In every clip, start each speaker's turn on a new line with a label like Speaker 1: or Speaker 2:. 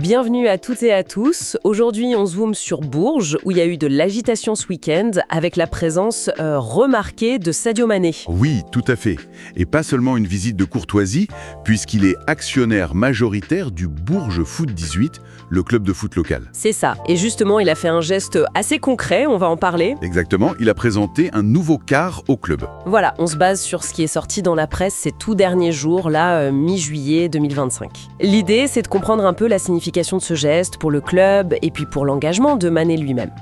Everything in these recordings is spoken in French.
Speaker 1: Bienvenue à toutes et à tous. Aujourd'hui, on zoome sur Bourges, où il y a eu de l'agitation ce week-end, avec la présence remarquée de Sadio Mané.
Speaker 2: Oui, tout à fait. Et pas seulement une visite de courtoisie, puisqu'il est actionnaire majoritaire du Bourges Foot 18, le club de foot local.
Speaker 1: C'est ça. Et justement, il a fait un geste assez concret, on va en parler.
Speaker 2: Exactement, il a présenté un nouveau car au club.
Speaker 1: Voilà, on se base sur ce qui est sorti dans la presse ces tout derniers jours, là, mi-juillet 2025. L'idée, c'est de comprendre un peu la signification de ce geste pour le club et puis pour l'engagement de Mané lui-même.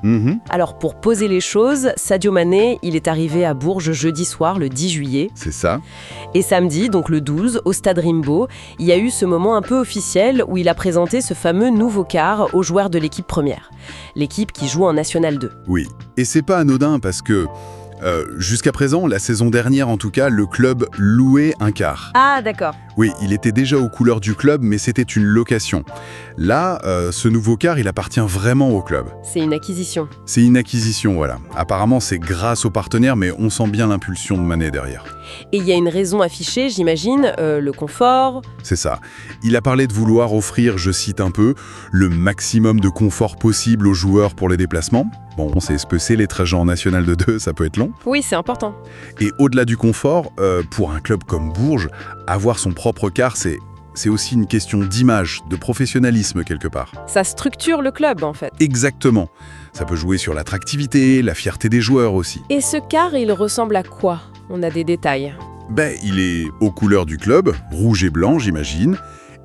Speaker 1: Alors pour poser les choses, Sadio Mané, il est arrivé à Bourges jeudi soir, le 10 juillet.
Speaker 2: C'est ça.
Speaker 1: Et samedi, donc le 12, au stade Rimbaud, il y a eu ce moment un peu officiel où il a présenté ce fameux nouveau car aux joueurs de l'équipe première. L'équipe qui joue en National 2.
Speaker 2: Oui, et c'est pas anodin parce que jusqu'à présent, la saison dernière en tout cas, le club louait un car.
Speaker 1: Ah d'accord.
Speaker 2: Oui, il était déjà aux couleurs du club, mais c'était une location. Là, ce nouveau car, il appartient vraiment au club.
Speaker 1: C'est une acquisition.
Speaker 2: C'est une acquisition, voilà. Apparemment, c'est grâce aux partenaires, mais on sent bien l'impulsion de Mané derrière.
Speaker 1: Et il y a une raison affichée, j'imagine, le confort.
Speaker 2: C'est ça. Il a parlé de vouloir offrir, je cite un peu, le maximum de confort possible aux joueurs pour les déplacements. Bon, on sait ce que c'est, les trajets en National de 2, ça peut être long.
Speaker 1: Oui, c'est important.
Speaker 2: Et au-delà du confort, pour un club comme Bourges, avoir son propre car, c'est aussi une question d'image, de professionnalisme quelque part.
Speaker 1: Ça structure le club, en fait.
Speaker 2: Exactement. Ça peut jouer sur l'attractivité, la fierté des joueurs aussi.
Speaker 1: Et ce car, il ressemble à quoi ? On a des détails.
Speaker 2: Il est aux couleurs du club, rouge et blanc, j'imagine,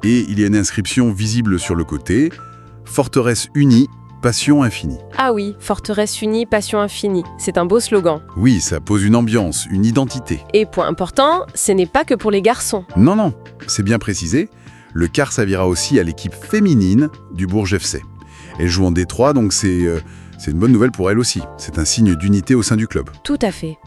Speaker 2: et il y a une inscription visible sur le côté, « Forteresse unie, passion infinie ».
Speaker 1: Ah oui, forteresse unie, passion infinie. C'est un beau slogan.
Speaker 2: Oui, ça pose une ambiance, une identité.
Speaker 1: Et point important, ce n'est pas que pour les garçons.
Speaker 2: Non, c'est bien précisé, le car servira aussi à l'équipe féminine du Bourges FC. Elle joue en D3, donc c'est une bonne nouvelle pour elle aussi. C'est un signe d'unité au sein du club.
Speaker 1: Tout à fait.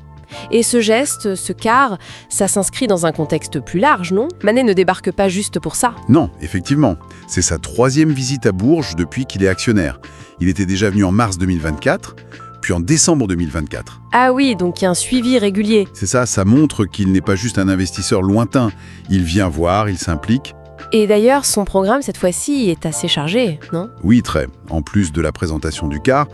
Speaker 1: Et ce geste, ce car, ça s'inscrit dans un contexte plus large, non ? Mané ne débarque pas juste pour ça.
Speaker 2: Non, effectivement. C'est sa 3e visite à Bourges depuis qu'il est actionnaire. Il était déjà venu en mars 2024, puis en décembre 2024.
Speaker 1: Ah oui, donc il y a un suivi régulier.
Speaker 2: C'est ça, ça montre qu'il n'est pas juste un investisseur lointain. Il vient voir, il s'implique.
Speaker 1: Et d'ailleurs, son programme, cette fois-ci, est assez chargé, non ?
Speaker 2: Oui, très. En plus de la présentation du car,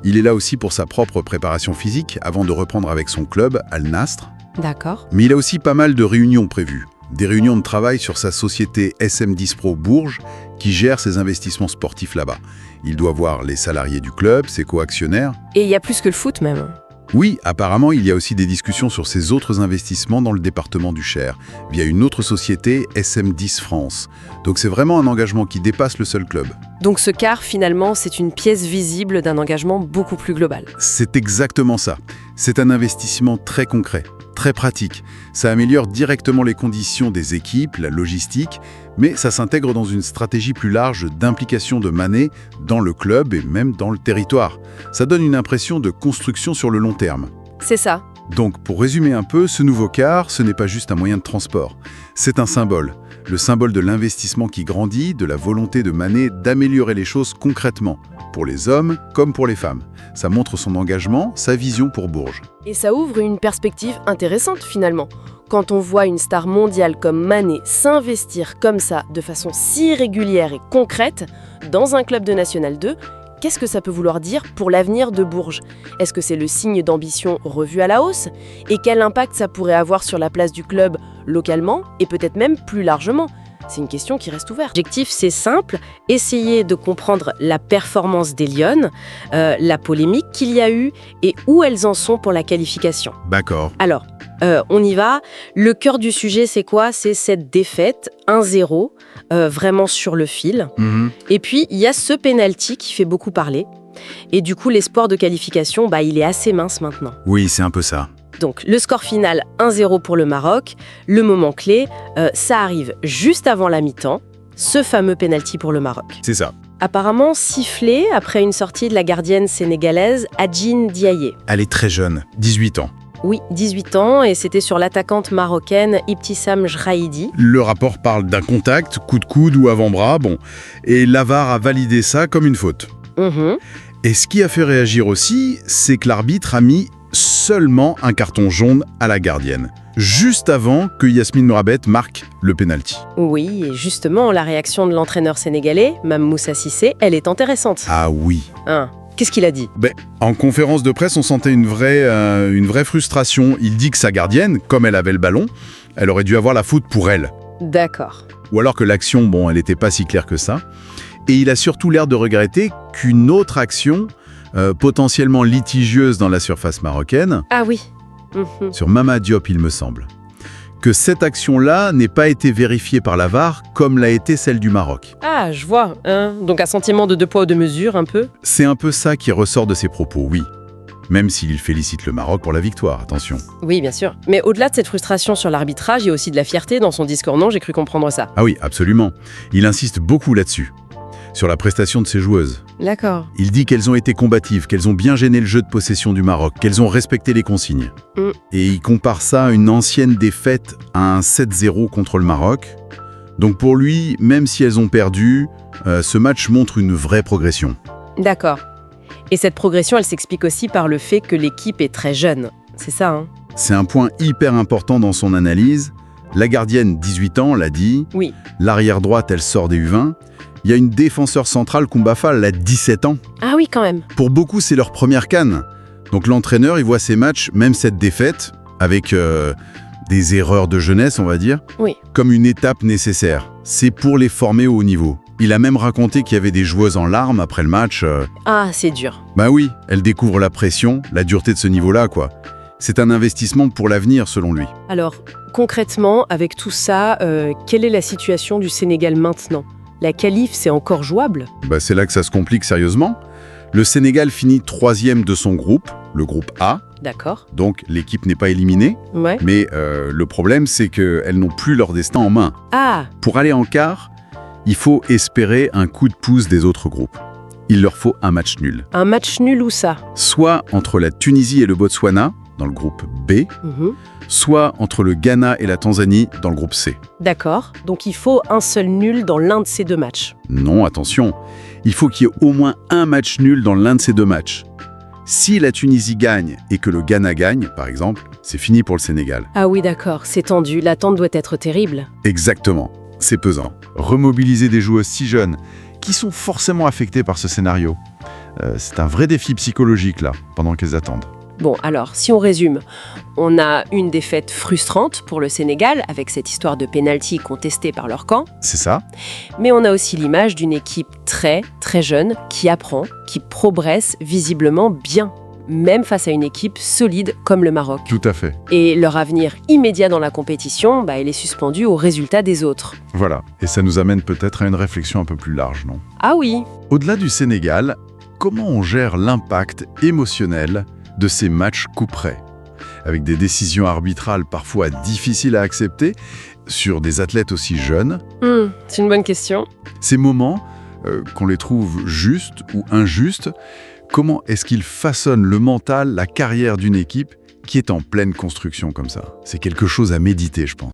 Speaker 2: il est là aussi pour sa propre préparation physique avant de reprendre avec son club, Al Nasr.
Speaker 1: D'accord.
Speaker 2: Mais il a aussi pas mal de réunions prévues. Des réunions de travail sur sa société SM10 Pro Bourges qui gère ses investissements sportifs là-bas. Il doit voir les salariés du club, ses co-actionnaires.
Speaker 1: Et il y a plus que le foot même.
Speaker 2: Oui, apparemment, il y a aussi des discussions sur ses autres investissements dans le département du Cher, via une autre société, SM10 France. Donc c'est vraiment un engagement qui dépasse le seul club.
Speaker 1: Donc ce car, finalement, c'est une pièce visible d'un engagement beaucoup plus global.
Speaker 2: C'est exactement ça. C'est un investissement très concret, très pratique. Ça améliore directement les conditions des équipes, la logistique, mais ça s'intègre dans une stratégie plus large d'implication de Mané dans le club et même dans le territoire. Ça donne une impression de construction sur le long terme.
Speaker 1: C'est ça.
Speaker 2: Donc, pour résumer un peu, ce nouveau car, ce n'est pas juste un moyen de transport. C'est un symbole. Le symbole de l'investissement qui grandit, de la volonté de Mané d'améliorer les choses concrètement, pour les hommes comme pour les femmes. Ça montre son engagement, sa vision pour Bourges.
Speaker 1: Et ça ouvre une perspective intéressante finalement. Quand on voit une star mondiale comme Mané s'investir comme ça, de façon si régulière et concrète, dans un club de National 2, qu'est-ce que ça peut vouloir dire pour l'avenir de Bourges ? Est-ce que c'est le signe d'ambition revu à la hausse ? Et quel impact ça pourrait avoir sur la place du club localement et peut-être même plus largement ? C'est une question qui reste ouverte. L'objectif, c'est simple, essayer de comprendre la performance des Lyonnes, la polémique qu'il y a eu et où elles en sont pour la qualification.
Speaker 2: D'accord.
Speaker 1: Alors, on y va. Le cœur du sujet, c'est quoi ? C'est cette défaite 1-0, vraiment sur le fil. Et puis, il y a ce penalty qui fait beaucoup parler. Et du coup, l'espoir de qualification, il est assez mince maintenant.
Speaker 2: Oui, c'est un peu ça.
Speaker 1: Donc, le score final 1-0 pour le Maroc. Le moment clé, ça arrive juste avant la mi-temps. Ce fameux penalty pour le Maroc.
Speaker 2: C'est ça.
Speaker 1: Apparemment sifflé après une sortie de la gardienne sénégalaise Adjine Diaye.
Speaker 2: Elle est très jeune, 18 ans.
Speaker 1: Oui, 18 ans, et c'était sur l'attaquante marocaine Ibtissam Jraïdi.
Speaker 2: Le rapport parle d'un contact, coup de coude ou avant-bras, et l'AVAR a validé ça comme une faute. Et ce qui a fait réagir aussi, c'est que l'arbitre a mis seulement un carton jaune à la gardienne. juste avant que Yasmine Mourabet marque le penalty.
Speaker 1: Oui, et justement, la réaction de l'entraîneur sénégalais, Mamoussa Cissé, elle est intéressante.
Speaker 2: Ah oui.
Speaker 1: Hein, qu'est-ce qu'il a dit?
Speaker 2: En conférence de presse, on sentait une vraie frustration. Il dit que sa gardienne, comme elle avait le ballon, elle aurait dû avoir la faute pour elle.
Speaker 1: D'accord.
Speaker 2: Ou alors que l'action, elle n'était pas si claire que ça. Et il a surtout l'air de regretter qu'une autre action, potentiellement litigieuse dans la surface marocaine,
Speaker 1: Ah oui.
Speaker 2: sur Mama Diop, il me semble, que cette action-là n'ait pas été vérifiée par la VAR comme l'a été celle du Maroc.
Speaker 1: Ah, je vois. Hein. Donc un sentiment de deux poids, deux mesures, un peu.
Speaker 2: C'est un peu ça qui ressort de ses propos, oui. Même s'il félicite le Maroc pour la victoire, attention.
Speaker 1: Oui, bien sûr. Mais au-delà de cette frustration sur l'arbitrage, il y a aussi de la fierté dans son discours, non? J'ai cru comprendre ça.
Speaker 2: Ah oui, absolument. Il insiste beaucoup là-dessus, sur la prestation de ses joueuses.
Speaker 1: D'accord.
Speaker 2: Il dit qu'elles ont été combatives, qu'elles ont bien gêné le jeu de possession du Maroc, qu'elles ont respecté les consignes. Et il compare ça à une ancienne défaite à un 7-0 contre le Maroc. Donc pour lui, même si elles ont perdu, ce match montre une vraie progression.
Speaker 1: D'accord. Et cette progression, elle s'explique aussi par le fait que l'équipe est très jeune. C'est ça, hein?
Speaker 2: C'est un point hyper important dans son analyse. La gardienne, 18 ans, l'a dit.
Speaker 1: Oui.
Speaker 2: L'arrière droite, elle sort des U20. Il y a une défenseur centrale, Koumba Fall, elle a 17 ans.
Speaker 1: Ah oui, quand même.
Speaker 2: Pour beaucoup, c'est leur première CAN. Donc l'entraîneur, il voit ces matchs, même cette défaite, avec des erreurs de jeunesse, on va dire,
Speaker 1: Oui.
Speaker 2: comme une étape nécessaire. C'est pour les former au haut niveau. Il a même raconté qu'il y avait des joueuses en larmes après le match.
Speaker 1: Ah, c'est dur.
Speaker 2: Bah oui, elles découvrent la pression, la dureté de ce niveau-là, quoi. C'est un investissement pour l'avenir, selon lui.
Speaker 1: Alors, concrètement, avec tout ça, quelle est la situation du Sénégal maintenant? La qualif, c'est encore jouable?
Speaker 2: Bah c'est là que ça se complique sérieusement. Le Sénégal finit 3e de son groupe, le groupe A.
Speaker 1: D'accord.
Speaker 2: Donc l'équipe n'est pas éliminée.
Speaker 1: Ouais.
Speaker 2: Mais le problème, c'est qu'elles n'ont plus leur destin en main.
Speaker 1: Ah,
Speaker 2: Pour aller en quart, il faut espérer un coup de pouce des autres groupes. Il leur faut un match nul.
Speaker 1: un match nul ou ça?
Speaker 2: Soit entre la Tunisie et le Botswana, dans le groupe B, soit entre le Ghana et la Tanzanie, dans le groupe C.
Speaker 1: D'accord. Donc il faut un seul nul dans l'un de ces deux matchs.
Speaker 2: Non, attention, il faut qu'il y ait au moins un match nul dans l'un de ces deux matchs. Si la Tunisie gagne et que le Ghana gagne, par exemple, c'est fini pour le Sénégal.
Speaker 1: Ah oui, d'accord, c'est tendu. L'attente doit être terrible.
Speaker 2: Exactement, c'est pesant.
Speaker 3: Remobiliser des joueuses si jeunes, qui sont forcément affectées par ce scénario. C'est un vrai défi psychologique, là, pendant qu'elles attendent.
Speaker 1: Bon, alors, si on résume, on a une défaite frustrante pour le Sénégal, avec cette histoire de pénalty contestée par leur camp,
Speaker 3: C'est ça?
Speaker 1: mais on a aussi l'image d'une équipe très, très jeune, qui apprend, qui progresse visiblement bien, même face à une équipe solide comme le Maroc.
Speaker 3: Tout à fait.
Speaker 1: Et leur avenir immédiat dans la compétition, il est suspendu aux résultats des autres.
Speaker 3: Voilà. Et ça nous amène peut-être à une réflexion un peu plus large, non?
Speaker 1: Ah oui,
Speaker 3: Au-delà du Sénégal, comment on gère l'impact émotionnel de ces matchs coup près, avec des décisions arbitrales parfois difficiles à accepter, sur des athlètes aussi jeunes?
Speaker 1: c'est une bonne question.
Speaker 3: Ces moments, qu'on les trouve justes ou injustes, comment est-ce qu'ils façonnent le mental, la carrière d'une équipe qui est en pleine construction comme ça? C'est quelque chose à méditer, je pense.